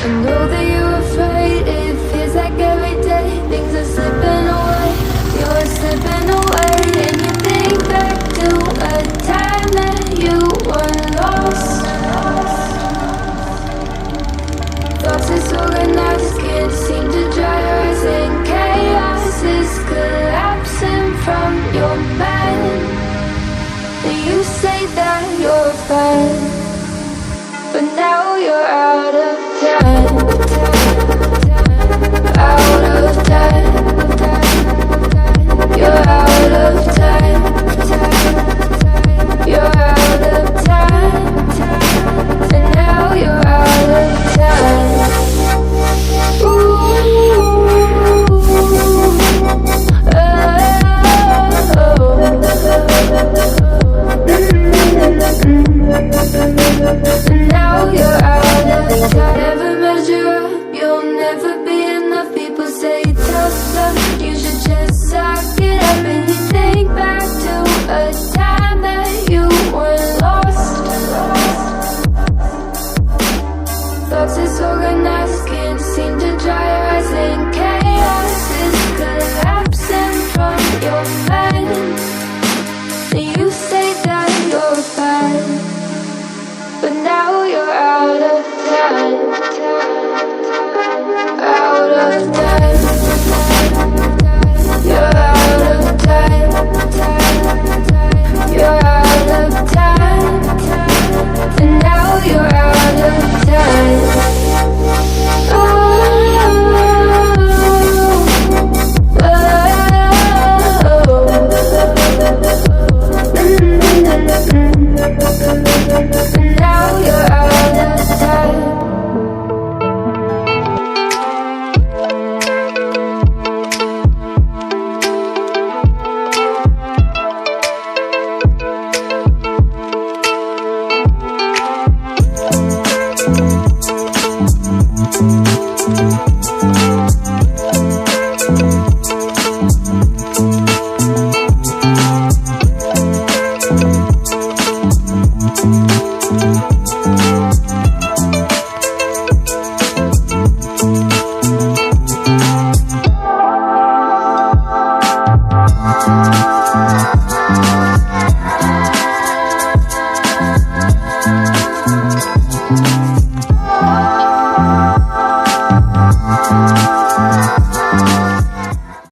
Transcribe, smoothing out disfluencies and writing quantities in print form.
I know that you're afraid. It feels like every day things are slipping away. You're slipping away, and you think back to a time that you were lost. Thoughts disorganized, can't seem to dry your eyes, and chaos is collapsing from your mind. And you say that you're fine, but now you're out of time. Out of time. You're out of time. You're out of time. And now you're out of time. Now you're out of time. Never measure up, you'll never be enough. People say tough love, you should just suck it up. And you think back to a time that you were lost. Thoughts disorganized, can't seem to dry your eyes, and